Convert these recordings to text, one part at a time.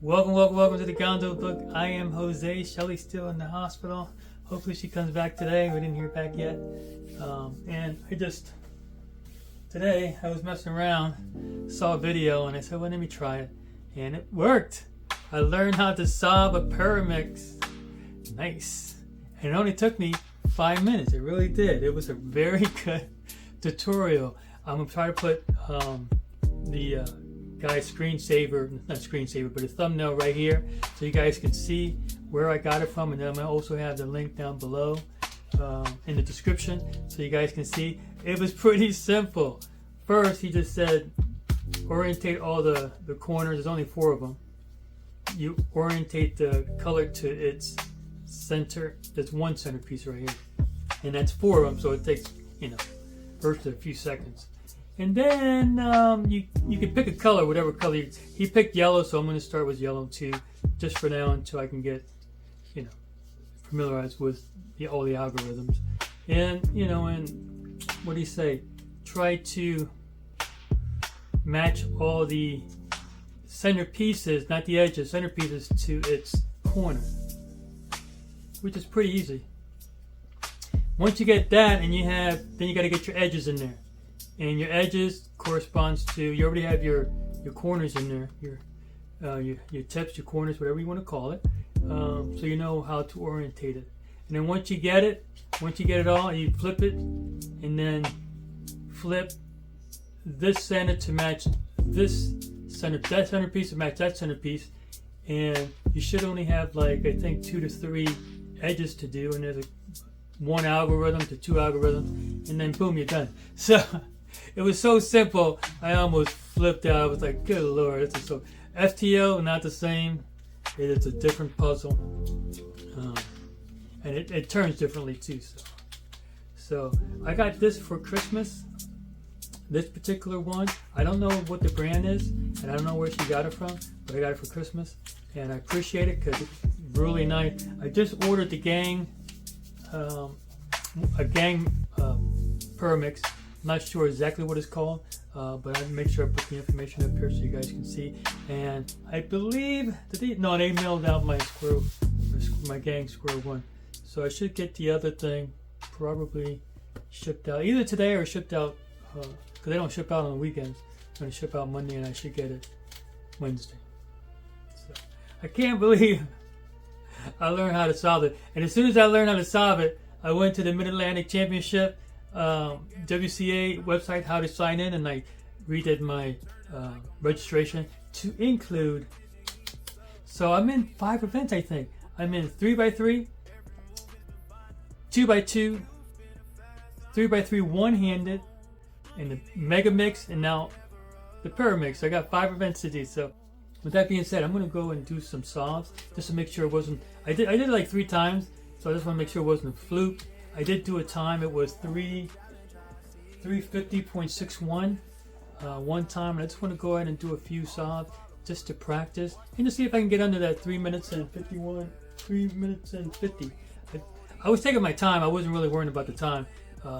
Welcome to the Gonzo Book. I am Jose. Shelly's still in the hospital. Hopefully she comes back today. We didn't hear back yet. Today I was messing around, saw a video, and I said, well, let me try it. And it worked. I learned how to solve a Pyraminx. Nice. And it only took me 5 minutes. It really did. It was a very good tutorial. I'm going to try to put the guy's screensaver, but a thumbnail right here so you guys can see where I got it from, and then I'm going to also have the link down below in the description so you guys can see. It was pretty simple. First, he just said orientate all the corners. There's only 4 of them. You orientate the color to its center. There's one centerpiece right here, and that's 4 of them, so it takes, first a few seconds. And then you can pick a color, whatever color. He picked yellow, so I'm going to start with yellow too, just for now until I can get, familiarized with all the algorithms. And and what do you say? Try to match all the center pieces, not the edges, center pieces to its corner, which is pretty easy. Once you get that, and then you got to get your edges in there. And your edges corresponds to, you already have your corners in there, your tips, your corners, whatever you want to call it. So you know how to orientate it. And then once you get it all, you flip it, and then flip this center to match this center, that centerpiece to match that centerpiece. And you should only have I think 2 to 3 edges to do, and there's 1 algorithm to 2 algorithms, and then boom, you're done. So it was so simple, I almost flipped out. I was like, good Lord, this is so... FTL, not the same. It is a different puzzle. And it turns differently too. So I got this for Christmas. This particular one. I don't know what the brand is, and I don't know where she got it from, but I got it for Christmas. And I appreciate it because it's really nice. I just ordered the gang, Pyraminx. I'm not sure exactly what it's called, but I'll make sure I put the information up here so you guys can see. And I believe they mailed out my gang square one, so I should get the other thing probably shipped out either today or shipped out because they don't ship out on the weekends. I'm going to ship out Monday, and I should get it Wednesday. So I can't believe I learned how to solve it. And as soon as I learned how to solve it, I went to the Mid-Atlantic Championship WCA website, how to sign in, and I redid my registration to include. So I'm in 5 events, I think. I'm in 3x3, 2x2, 3x3 one-handed, and the Megaminx, and now the Pyraminx. I got 5 events to do. So with that being said, I'm going to go and do some solves just to make sure it wasn't. I did it like 3 times, so I just want to make sure it wasn't a fluke. I did do a time. It was 350.61 one time, and I just want to go ahead and do a few solves just to practice and to see if I can get under that 3 minutes and 50. I was taking my time. I wasn't really worrying about the time,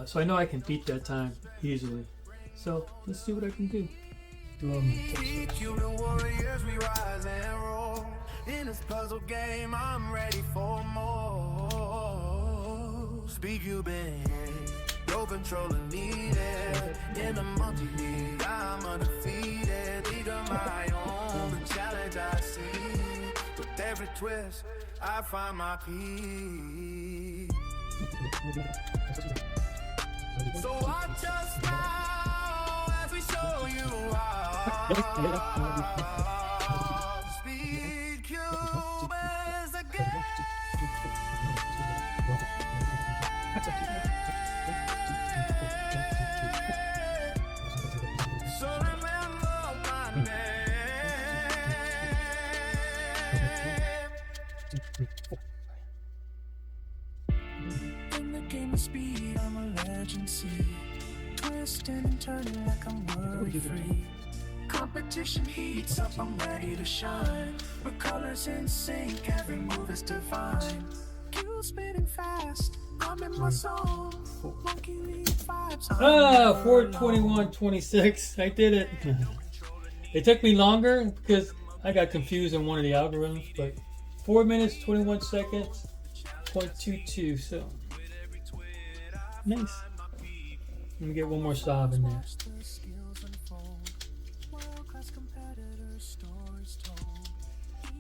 so I know I can beat that time easily. So let's see what I can do. Warriors, we rise and roll. In this puzzle game, I'm ready for more. Speak, you been no control needed. In the multi-league, I'm undefeated. League of my own, the challenge I see. With every twist, I find my peace. So watch us now as we show you how. Speed Cube is a game. So remember my name. In the game of speed, I'm a legend. See, twisting and turning like I'm worry free. Competition heats up, I'm ready to shine. My colors in sync, every move is divine. Q spinning fast, I'm in my zone. Monkey League vibes. 421.26. I did it. It took me longer because I got confused in one of the algorithms, but 4 minutes, 21 seconds, 0.22, so nice. Let me get one more sob in there.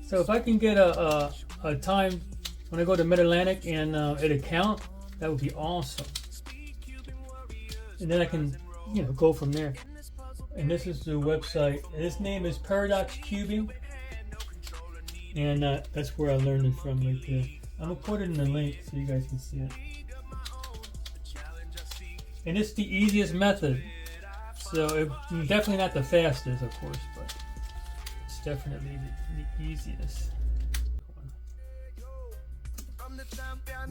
So if I can get a time when I go to Mid-Atlantic and it'll count, that would be awesome. And then I can, you know, go from there. And this is the website. And this name is Paradox Cubing, and that's where I learned it from right there. I'm gonna put it in the link so you guys can see it. And it's the easiest method. So it's definitely not the fastest, of course, but it's definitely the easiest.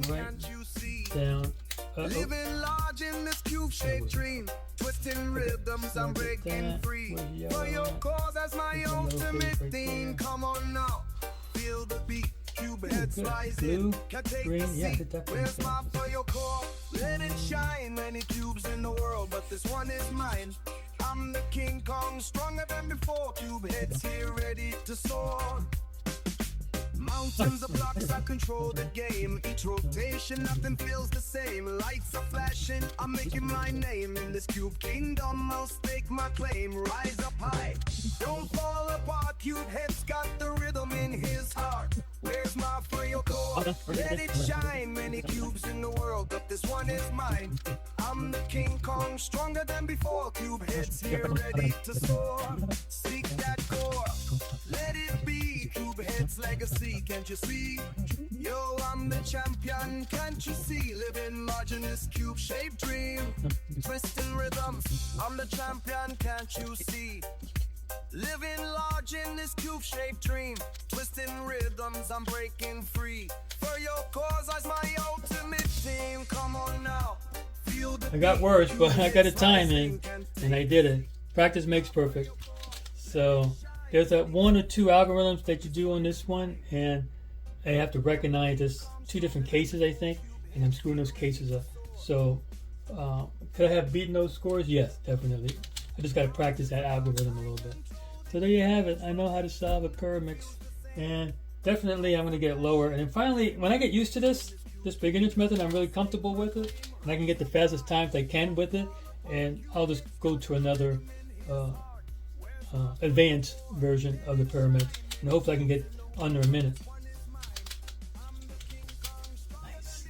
Right down. Living large in this cube-shaped dream, twisting rhythms, I'm breaking free. For your cause, that's my ultimate theme. Come on now, feel the beat. Cube heads rising, can take a seat. Where's my for your core? Let it shine. Many cubes in the world, but this one is mine. I'm the King Kong, stronger than before. Cube heads here, ready to soar. Mountains of blocks, I control the game. Each rotation, nothing feels the same. Lights are flashing, I'm making my name. In this cube kingdom, I'll stake my claim. Rise up high, don't fall apart. Cube head's got the rhythm in his heart. Where's my frail core? Let it shine. Many cubes in the world, but this one is mine. I'm the King Kong, stronger than before. Cube heads here, ready to soar. Seek that core, let it be. Cube heads legacy, can't you see? Yo, I'm the champion, can't you see? Living large in this cube-shaped dream, twisting rhythms. I'm the champion, can't you see? Living large in this cube-shaped dream, twisting rhythms, I'm breaking free. For your cause, that's my ultimate theme. Come on now, feel the I got worse, but I got a time in, and I did it. Practice makes perfect. So there's that 1 or 2 algorithms that you do on this one, and I have to recognize there's 2 different cases, I think, and I'm screwing those cases up. So could I have beaten those scores? Yes, definitely. I just got to practice that algorithm a little bit. So there you have it. I know how to solve a Pyraminx, and definitely I'm going to get lower. And then finally, when I get used to this beginner's method, I'm really comfortable with it, and I can get the fastest times I can with it, and I'll just go to another advanced version of the Pyraminx, and hopefully I can get under a minute. Nice,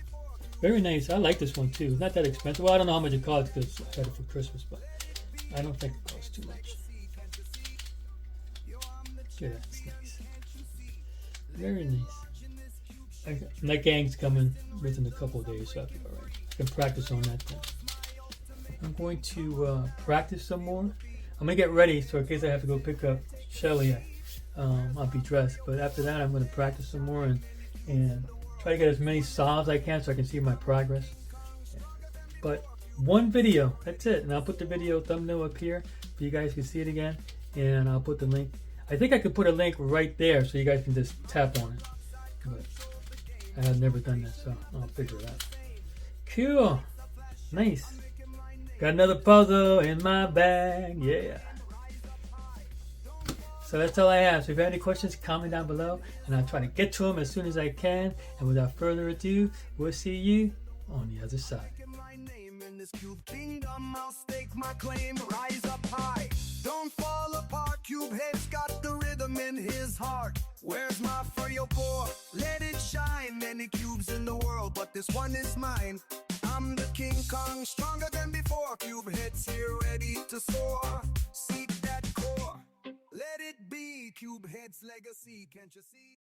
very nice. I like this one too. It's not that expensive. Well, I don't know how much it costs because I got it for Christmas, but I don't think it costs too much. Yeah, that's nice. Very nice. And that gang's coming within a couple of days, so I'll be alright. I can practice on that then. I'm going to practice some more. I'm going to get ready, so in case I have to go pick up Shelly, I'll be dressed. But after that, I'm going to practice some more and try to get as many solves as I can so I can see my progress. But one video, that's it. And I'll put the video thumbnail up here so you guys can see it again. And I'll put the link. I think I could put a link right there so you guys can just tap on it. But I have never done that, so I'll figure it out. Cool. Nice. Got another puzzle in my bag. Yeah. So that's all I have. So if you have any questions, comment down below, and I'll try to get to them as soon as I can. And without further ado, we'll see you on the other side. This cube kingdom, I'll stake my claim. Rise up high, don't fall apart. Cube head's got the rhythm in his heart. Where's my frail core? Let it shine. Many cubes in the world, but this one is mine. I'm the King Kong, stronger than before. Cube heads here, ready to soar. Seek that core, let it be. Cube head's legacy, can't you see?